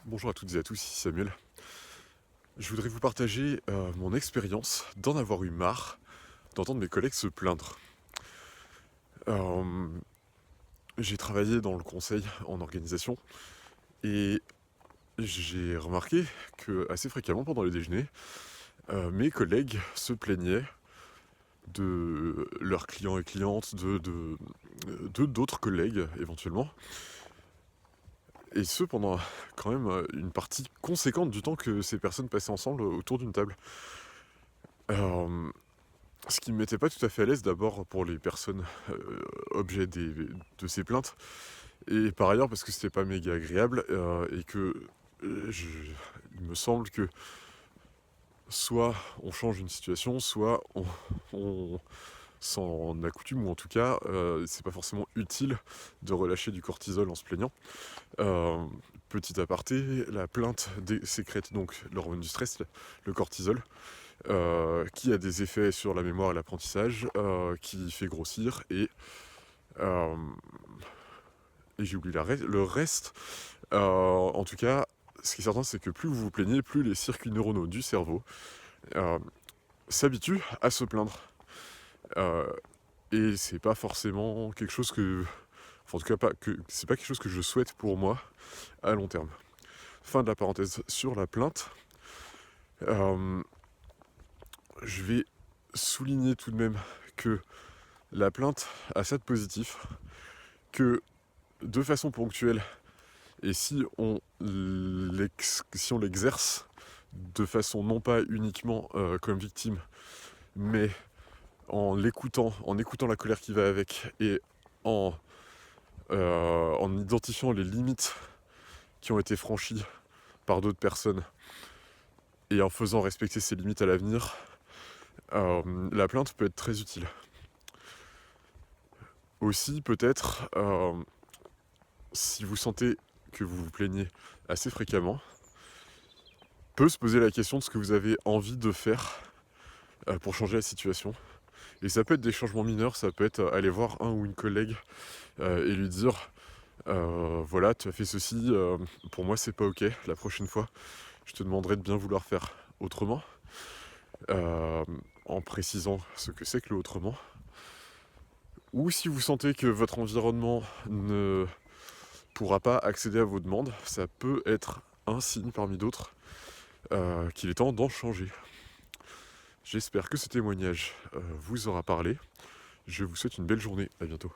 Bonjour à toutes et à tous, ici Samuel. Je voudrais vous partager mon expérience d'en avoir eu marre d'entendre mes collègues se plaindre. Euh, j'ai travaillé dans le conseil en organisation et j'ai remarqué que assez fréquemment pendant les déjeuners, mes collègues se plaignaient de leurs clients et clientes, de d'autres collègues éventuellement, et ce pendant quand même une partie conséquente du temps que ces personnes passaient ensemble autour d'une table. Euh, Ce qui me mettait pas tout à fait à l'aise, d'abord pour les personnes objets de ces plaintes, et par ailleurs parce que c'était pas méga agréable, et que il me semble que soit on change une situation, soit on s'en accoutume, ou en tout cas c'est pas forcément utile de relâcher du cortisol en se plaignant. Euh, Petit aparté, la plainte sécrète donc l'hormone du stress, le cortisol, qui a des effets sur la mémoire et l'apprentissage, qui fait grossir, euh, et j'ai oublié le reste. En tout cas, ce qui est certain, c'est que plus vous vous plaignez, plus les circuits neuronaux du cerveau euh, s'habituent à se plaindre. Euh, et c'est pas forcément quelque chose que... Enfin, en tout cas, c'est pas quelque chose que je souhaite pour moi à long terme. Fin de la parenthèse sur la plainte. Euh, je vais souligner tout de même que la plainte a ça de positif que, de façon ponctuelle, et si on l'exerce de façon non pas uniquement comme victime, mais en écoutant la colère qui va avec, et en, en identifiant les limites qui ont été franchies par d'autres personnes, et en faisant respecter ces limites à l'avenir, la plainte peut être très utile. Aussi, peut-être, si vous sentez que vous vous plaignez assez fréquemment, peut se poser la question de ce que vous avez envie de faire pour changer la situation. Et ça peut être des changements mineurs, ça peut être aller voir un ou une collègue et lui dire voilà, tu as fait ceci, pour moi c'est pas ok, la prochaine fois je te demanderai de bien vouloir faire autrement, euh, en précisant ce que c'est que le autrement. Ou si vous sentez que votre environnement ne pourra pas accéder à vos demandes, ça peut être un signe parmi d'autres qu'il est temps d'en changer. J'espère que ce témoignage vous aura parlé. Je vous souhaite une belle journée, à bientôt.